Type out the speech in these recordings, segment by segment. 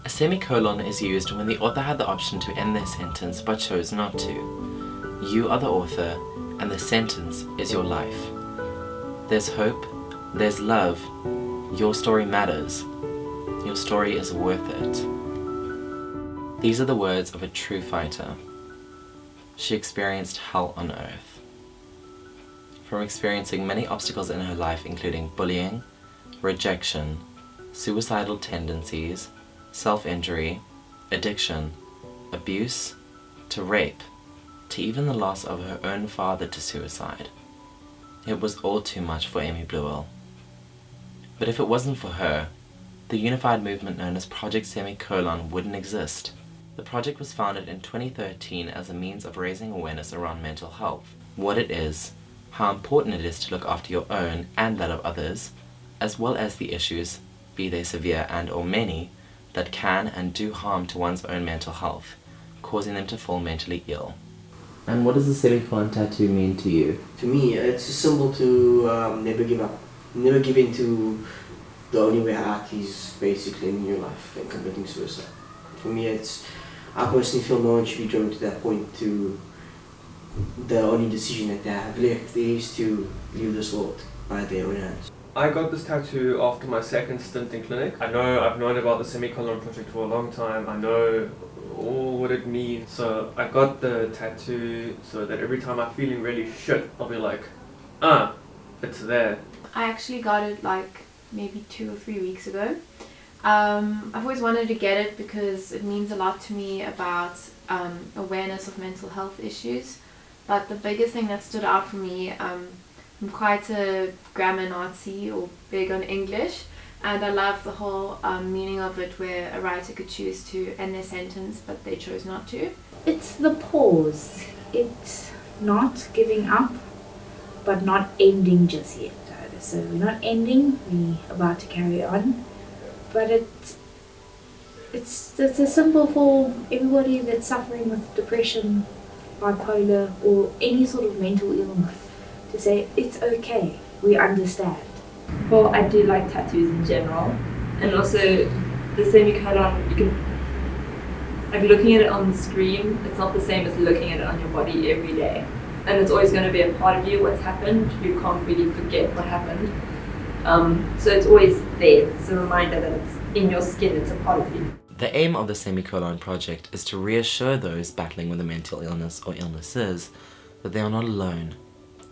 A semicolon is used when the author had the option to end their sentence but chose not to. You are the author, and the sentence is your life. There's hope, there's love, your story matters, your story is worth it. These are the words of a true fighter. She experienced hell on earth. From experiencing many obstacles in her life including bullying, rejection, suicidal tendencies, self-injury, addiction, abuse, to rape, to even the loss of her own father to suicide. It was all too much for Amy Bluell. But if it wasn't for her, the unified movement known as Project Semicolon wouldn't exist. The project was founded in 2013 as a means of raising awareness around mental health, what it is, how important it is to look after your own and that of others, as well as the issues, be they severe and or many, that can and do harm to one's own mental health, causing them to fall mentally ill. And what does the semicolon tattoo mean to you? To me, it's a symbol to never give up. Never give in to the only way out is basically in your life and committing suicide. For me, I personally feel no one should be driven to that point to the only decision that they have left is to leave this world by their own hands. I got this tattoo after my second stint in clinic. I've known about the Semicolon Project for a long time. I know all what it means. So I got the tattoo so that every time I'm feeling really shit, I'll be like, it's there. I actually got it like maybe 2 or 3 weeks ago. I've always wanted to get it because it means a lot to me about awareness of mental health issues. But the biggest thing that stood out for me, I'm quite a grammar Nazi or big on English, and I love the whole meaning of it where a writer could choose to end their sentence but they chose not to. It's the pause. It's not giving up but not ending just yet. So we're not ending, we're about to carry on, but it's a symbol for everybody that's suffering with depression, bipolar or any sort of mental illness. To say it's okay, we understand. Well, I do like tattoos in general, and also the semicolon, you can, like looking at it on the screen, it's not the same as looking at it on your body every day. And it's always going to be a part of you, what's happened. You can't really forget what happened. So it's always there. It's a reminder that it's in your skin, it's a part of you. The aim of the Semicolon Project is to reassure those battling with a mental illness or illnesses that they are not alone.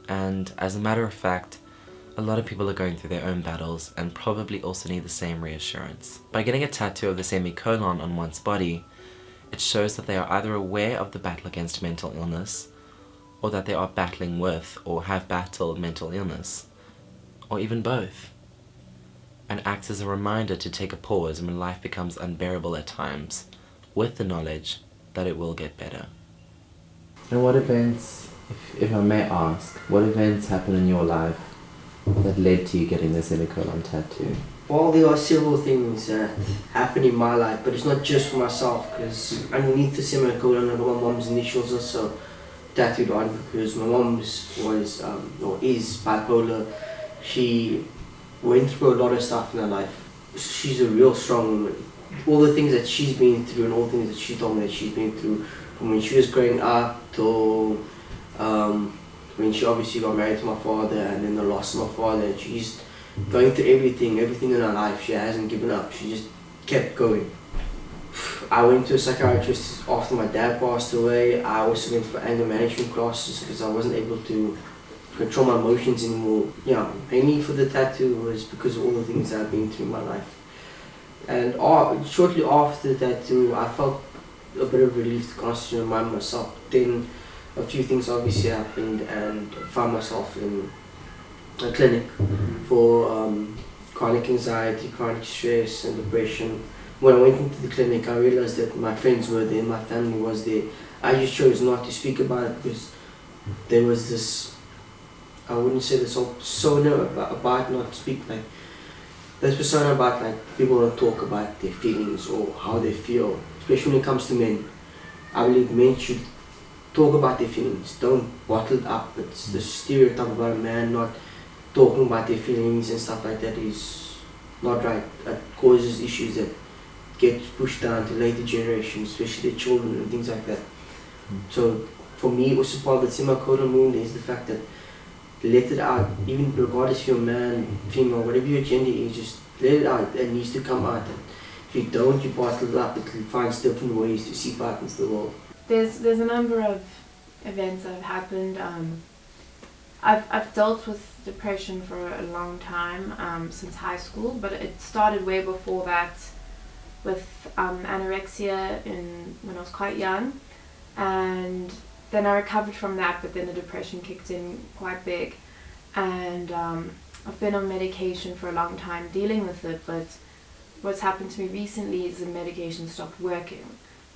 And as a matter of fact, a lot of people are going through their own battles and probably also need the same reassurance. By getting a tattoo of the semicolon on one's body, it shows that they are either aware of the battle against mental illness, or that they are battling with or have battled mental illness, or even both, and acts as a reminder to take a pause when life becomes unbearable at times, with the knowledge that it will get better. And what events, if I may ask, what events happened in your life that led to you getting the semicolon tattoo? Well, there are several things that happen in my life, but it's not just for myself, because underneath the semicolon I got my mom's initials also tattooed on, because my mom's was or is bipolar. She went through a lot of stuff in her life. She's a real strong woman. All the things that she's been through and all the things that she told me that she's been through from when she was growing up till when she obviously got married to my father and then the loss of my father. She's going through everything in her life. She hasn't given up. She just kept going. I went to a psychiatrist after my dad passed away. I also went for anger management classes because I wasn't able to control my emotions anymore. Yeah, mainly for the tattoo was because of all the things I've been through in my life. And shortly after the tattoo, I felt a bit of relief to constantly remind myself. Then a few things obviously happened and I found myself in a clinic for chronic anxiety, chronic stress and depression. When I went into the clinic, I realized that my friends were there, my family was there. I just chose not to speak about it because there was this, I wouldn't say this persona about not speak, like this persona about like people don't talk about their feelings or how they feel, especially when it comes to men. I believe men should talk about their feelings. Don't bottle it up. It's the stereotype about a man not talking about their feelings and stuff like that is not right. It causes issues that get pushed down to later generations, especially their children and things like that. So for me, also part of the semicolon movement is the fact that let it out, even regardless if you're a man, female, whatever your gender is, just let it out. It needs to come out. And if you don't, you bottle it up. It finds different ways to seep out into the world. There's a number of events that have happened. I've dealt with depression for a long time, since high school, but it started way before that with anorexia when I was quite young, and then I recovered from that, but then the depression kicked in quite big, and I've been on medication for a long time dealing with it, but what's happened to me recently is the medication stopped working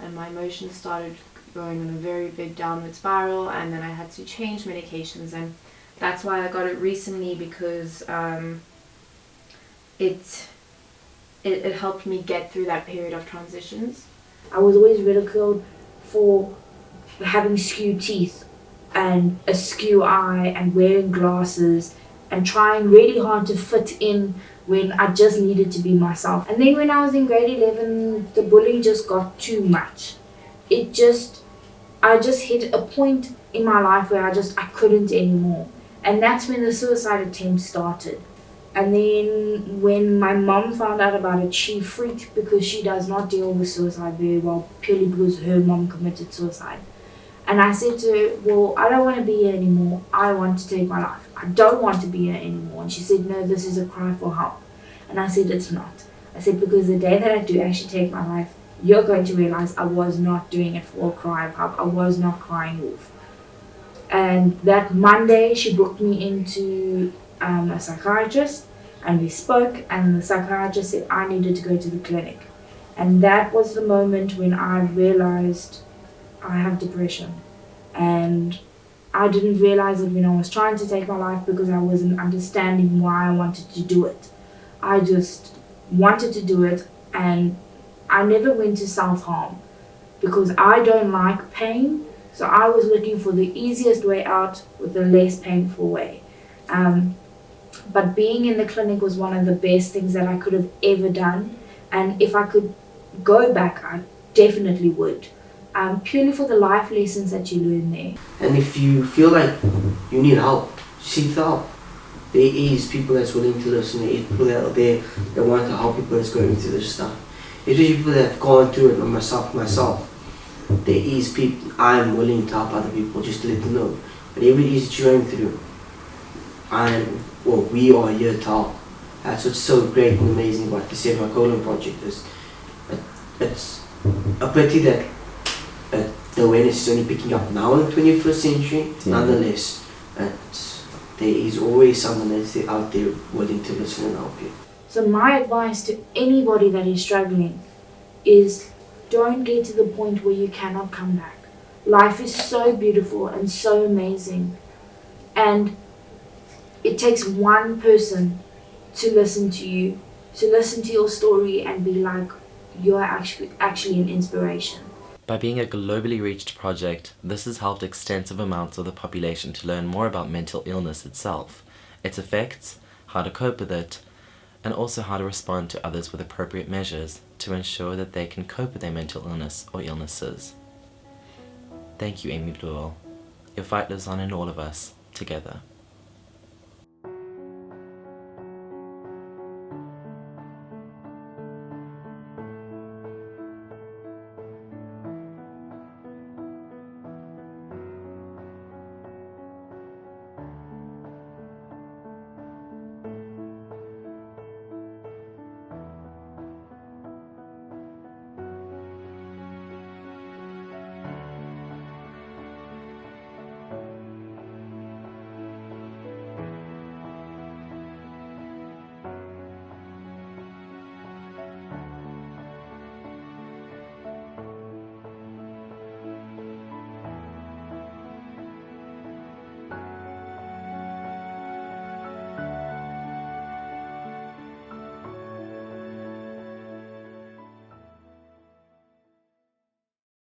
and my emotions started going on a very big downward spiral, and then I had to change medications, and that's why I got it recently, because it helped me get through that period of transitions. I was always ridiculed for having skewed teeth and a skew eye and wearing glasses and trying really hard to fit in when I just needed to be myself. And then when I was in grade 11, the bullying just got too much. I just hit a point in my life where I couldn't anymore. And that's when the suicide attempt started. And then when my mom found out about it, she freaked because she does not deal with suicide very well, purely because her mom committed suicide. And I said to her, well, I don't want to be here anymore. I want to take my life. I don't want to be here anymore. And she said, no, this is a cry for help. And I said, it's not. I said, because the day that I do actually take my life, you're going to realize I was not doing it for a cry of help. I was not crying wolf. And that Monday, she booked me into a psychiatrist, and we spoke, and the psychiatrist said I needed to go to the clinic. And that was the moment when I realized I have depression. And I didn't realize it when I was trying to take my life because I wasn't understanding why I wanted to do it. I just wanted to do it, and I never went to self-harm because I don't like pain. So I was looking for the easiest way out with the less painful way. But being in the clinic was one of the best things that I could have ever done. And if I could go back, I definitely would. Purely for the life lessons that you learn there. And if you feel like you need help, seek the help. There is people that's willing to listen. There is people that are there that want to help people that's going through this stuff. Especially people that have gone through it, myself. There is people, I'm willing to help other people just to let them know. Whatever it is that you're going through, we are here to help. That's what's so great and amazing about the Semicolon Project. It's a pity that the awareness is only picking up now in the 21st century. Nonetheless, there is always someone that's out there willing to listen and help you. So my advice to anybody that is struggling is don't get to the point where you cannot come back. Life is so beautiful and so amazing, and it takes one person to listen to you, to listen to your story and be like, you're actually an inspiration. By being a globally reached project, this has helped extensive amounts of the population to learn more about mental illness itself, its effects, how to cope with it, and also how to respond to others with appropriate measures to ensure that they can cope with their mental illness or illnesses. Thank you, Amy Bluewell. Your fight lives on in all of us, together.